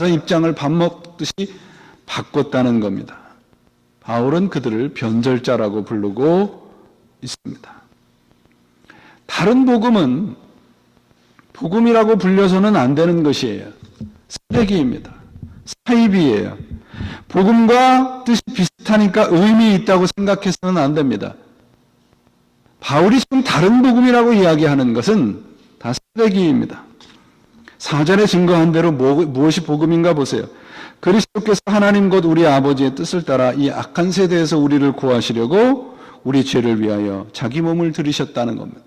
입장을 밥 먹듯이 바꿨다는 겁니다. 바울은 그들을 변절자라고 부르고 있습니다. 다른 복음은 복음이라고 불려서는 안 되는 것이에요. 쓰레기입니다. 사입이에요. 복음과 뜻이 비슷하니까 의미 있다고 생각해서는 안 됩니다. 바울이 지금 다른 복음이라고 이야기하는 것은 다 쓰레기입니다. 사전에 증거한 대로 무엇이 복음인가 보세요. 그리스도께서 하나님 곧 우리 아버지의 뜻을 따라 이 악한 세대에서 우리를 구하시려고 우리 죄를 위하여 자기 몸을 들이셨다는 겁니다.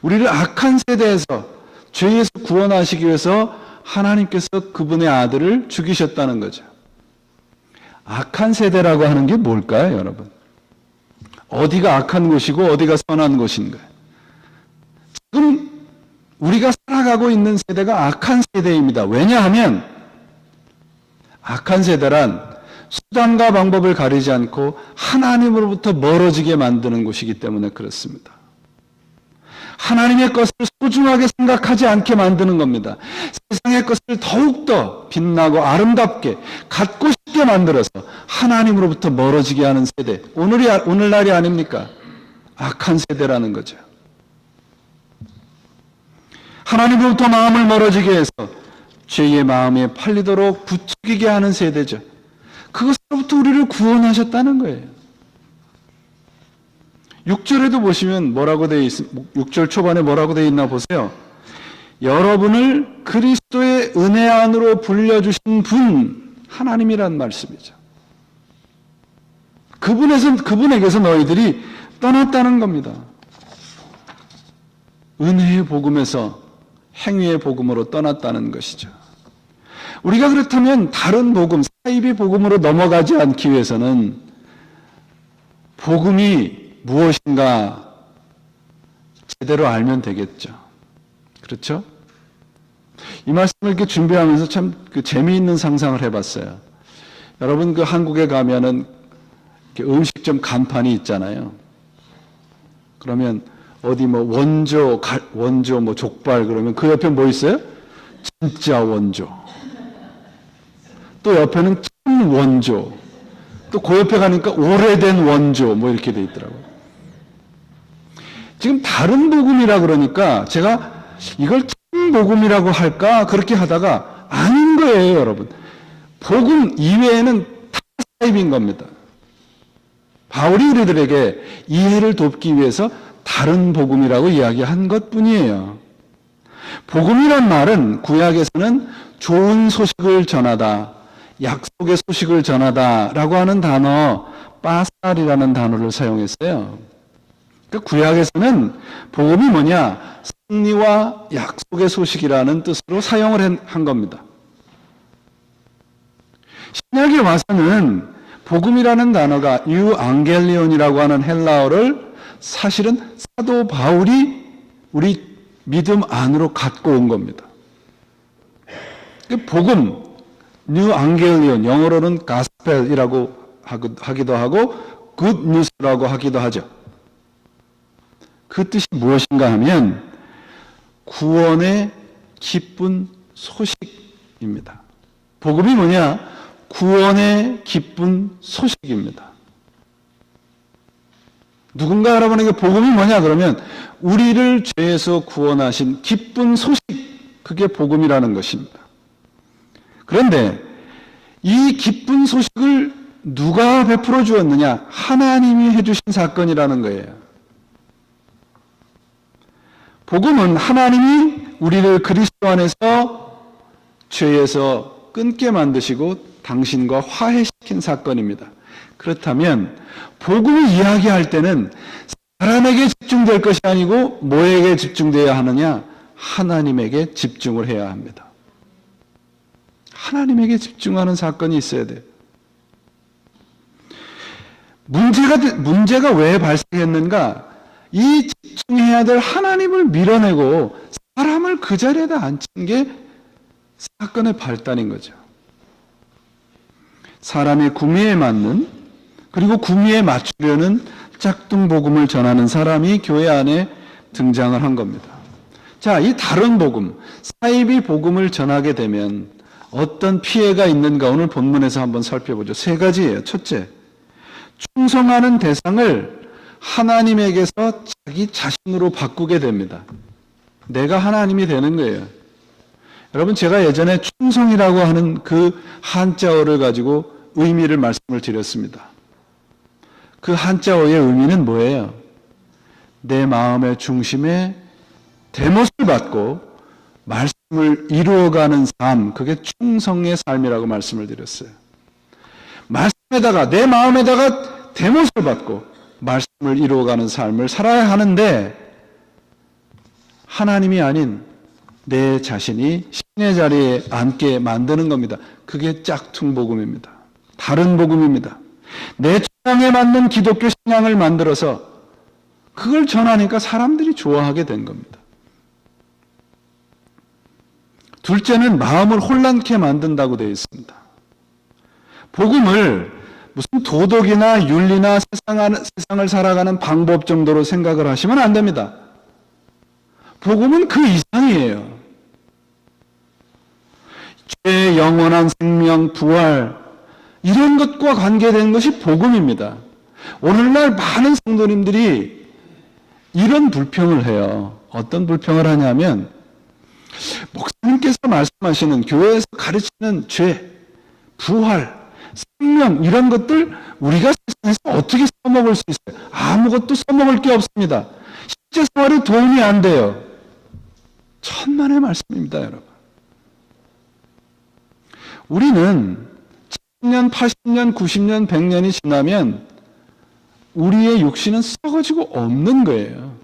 우리를 악한 세대에서 죄에서 구원하시기 위해서 하나님께서 그분의 아들을 죽이셨다는 거죠. 악한 세대라고 하는 게 뭘까요, 여러분? 어디가 악한 곳이고 어디가 선한 곳인가요? 지금 우리가 살아가고 있는 세대가 악한 세대입니다. 왜냐하면 악한 세대란 수단과 방법을 가리지 않고 하나님으로부터 멀어지게 만드는 곳이기 때문에 그렇습니다. 하나님의 것을 소중하게 생각하지 않게 만드는 겁니다. 세상의 것을 더욱더 빛나고 아름답게 갖고 싶게 만들어서 하나님으로부터 멀어지게 하는 세대. 오늘날이 아닙니까? 악한 세대라는 거죠. 하나님으로부터 마음을 멀어지게 해서 죄의 마음에 팔리도록 부추기게 하는 세대죠. 그것으로부터 우리를 구원하셨다는 거예요. 6절에도 보시면 뭐라고 되어 있습니까? 6절 초반에 뭐라고 되어 있나 보세요. 여러분을 그리스도의 은혜 안으로 불려주신 분, 하나님이란 말씀이죠. 그분에게서 너희들이 떠났다는 겁니다. 은혜의 복음에서 행위의 복음으로 떠났다는 것이죠. 우리가 그렇다면 다른 복음, 사입의 복음으로 넘어가지 않기 위해서는 복음이 무엇인가 제대로 알면 되겠죠. 그렇죠? 이 말씀을 이렇게 준비하면서 참 재미있는 상상을 해봤어요. 여러분 한국에 가면은 음식점 간판이 있잖아요. 그러면 어디 원조 족발 그러면 그 옆에 뭐 있어요? 진짜 원조. 또 옆에는 참 원조. 또 그 옆에 가니까 오래된 원조 이렇게 돼 있더라고요. 지금 다른 복음이라 그러니까 제가 이걸 참 복음이라고 할까 그렇게 하다가 아닌 거예요, 여러분. 복음 이외에는 다 사입인 겁니다. 바울이 우리들에게 이해를 돕기 위해서 다른 복음이라고 이야기한 것뿐이에요. 복음이란 말은 구약에서는 좋은 소식을 전하다, 약속의 소식을 전하다라고 하는 단어, 빠살이라는 단어를 사용했어요. 그러니까 구약에서는 복음이 뭐냐? 승리와 약속의 소식이라는 뜻으로 사용을 한 겁니다. 신약에 와서는 복음이라는 단어가 유앙겔리온이라고 하는 헬라어를 사실은 사도 바울이 우리 믿음 안으로 갖고 온 겁니다. 복음, 뉴앙겔리온, 영어로는 가스펠이라고 하기도 하고 굿뉴스라고 하기도 하죠. 그 뜻이 무엇인가 하면 구원의 기쁜 소식입니다. 복음이 뭐냐? 구원의 기쁜 소식입니다. 누군가 여러분에게 복음이 뭐냐 그러면 우리를 죄에서 구원하신 기쁜 소식, 그게 복음이라는 것입니다. 그런데 이 기쁜 소식을 누가 베풀어 주었느냐? 하나님이 해주신 사건이라는 거예요. 복음은 하나님이 우리를 그리스도 안에서 죄에서 끊게 만드시고 당신과 화해시킨 사건입니다. 그렇다면 복음을 이야기할 때는 사람에게 집중될 것이 아니고 뭐에게 집중되어야 하느냐? 하나님에게 집중을 해야 합니다. 하나님에게 집중하는 사건이 있어야 돼요. 문제가 왜 발생했는가? 이 집중해야 될 하나님을 밀어내고 사람을 그 자리에다 앉힌 게 사건의 발단인 거죠. 사람의 구미에 맞는, 그리고 구미에 맞추려는 짝퉁 복음을 전하는 사람이 교회 안에 등장을 한 겁니다. 자, 이 다른 복음, 사이비 복음을 전하게 되면 어떤 피해가 있는가 오늘 본문에서 한번 살펴보죠. 세 가지예요. 첫째, 충성하는 대상을 하나님에게서 자기 자신으로 바꾸게 됩니다. 내가 하나님이 되는 거예요. 여러분, 제가 예전에 충성이라고 하는 그 한자어를 가지고 의미를 말씀을 드렸습니다. 그 한자어의 의미는 뭐예요? 내 마음의 중심에 대못을 받고 말씀을 이루어가는 삶, 그게 충성의 삶이라고 말씀을 드렸어요. 말씀에다가, 내 마음에다가 대못을 받고 말씀을 이루어가는 삶을 살아야 하는데, 하나님이 아닌 내 자신이 신의 자리에 앉게 만드는 겁니다. 그게 짝퉁 복음입니다. 다른 복음입니다. 내 취향에 맞는 기독교 신앙을 만들어서 그걸 전하니까 사람들이 좋아하게 된 겁니다. 둘째는 마음을 혼란케 만든다고 되어 있습니다. 복음을 무슨 도덕이나 윤리나 세상을 살아가는 방법 정도로 생각을 하시면 안 됩니다. 복음은 그 이상이에요. 죄의 영원한 생명, 부활, 이런 것과 관계된 것이 복음입니다. 오늘날 많은 성도님들이 이런 불평을 해요. 어떤 불평을 하냐면, 목사님께서 말씀하시는, 교회에서 가르치는 죄, 부활, 생명, 이런 것들 우리가 세상에서 어떻게 써먹을 수 있어요? 아무것도 써먹을 게 없습니다. 실제 생활에 도움이 안 돼요. 천만의 말씀입니다, 여러분. 우리는 70년, 80년, 90년, 100년이 지나면 우리의 육신은 썩어지고 없는 거예요.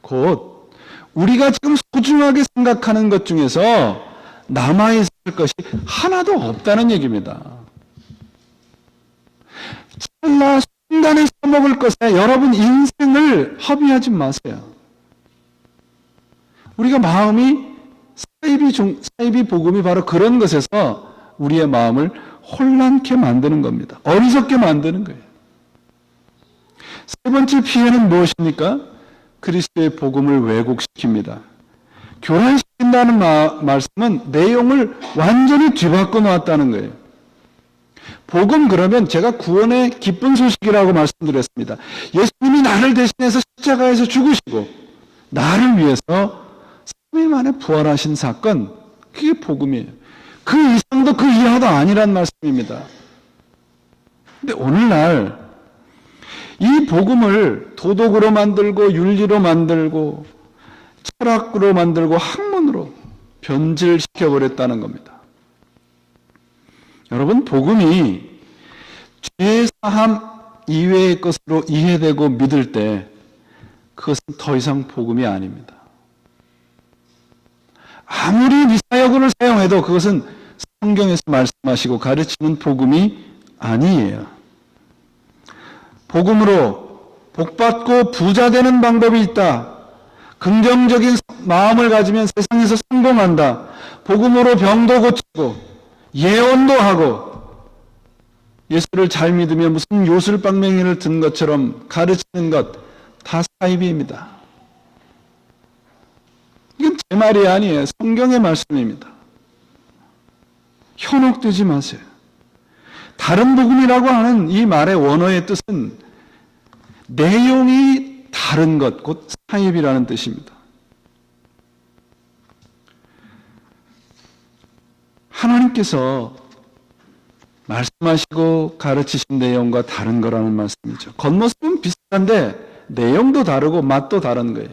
곧 우리가 지금 소중하게 생각하는 것 중에서 남아있을 것이 하나도 없다는 얘기입니다. 찰나 순간에 써먹을 것에 여러분 인생을 허비하지 마세요. 우리가 마음이 사이비 복음이 바로 그런 것에서 우리의 마음을 혼란케 만드는 겁니다. 어리석게 만드는 거예요. 세 번째 피해는 무엇입니까? 그리스도의 복음을 왜곡시킵니다. 교란시킨다는 말씀은 내용을 완전히 뒤바꿔 놓았다는 거예요. 복음 그러면 제가 구원의 기쁜 소식이라고 말씀드렸습니다. 예수님이 나를 대신해서 십자가에서 죽으시고 나를 위해서 3일 만에 부활하신 사건, 그게 복음이에요. 그 이상도 그 이하도 아니란 말씀입니다. 근데 오늘날 이 복음을 도덕으로 만들고 윤리로 만들고 철학으로 만들고 학문으로 변질시켜버렸다는 겁니다. 여러분, 복음이 죄사함 이외의 것으로 이해되고 믿을 때 그것은 더 이상 복음이 아닙니다. 아무리 미사여구를 사용해도 그것은 성경에서 말씀하시고 가르치는 복음이 아니에요. 복음으로 복받고 부자 되는 방법이 있다. 긍정적인 마음을 가지면 세상에서 성공한다. 복음으로 병도 고치고 예언도 하고 예수를 잘 믿으며 무슨 요술방맹이를 든 것처럼 가르치는 것 다 사이비입니다. 이건 제 말이 아니에요. 성경의 말씀입니다. 현혹되지 마세요. 다른 복음이라고 하는 이 말의 원어의 뜻은 내용이 다른 것, 곧 사입이라는 뜻입니다. 하나님께서 말씀하시고 가르치신 내용과 다른 거라는 말씀이죠. 겉모습은 비슷한데 내용도 다르고 맛도 다른 거예요.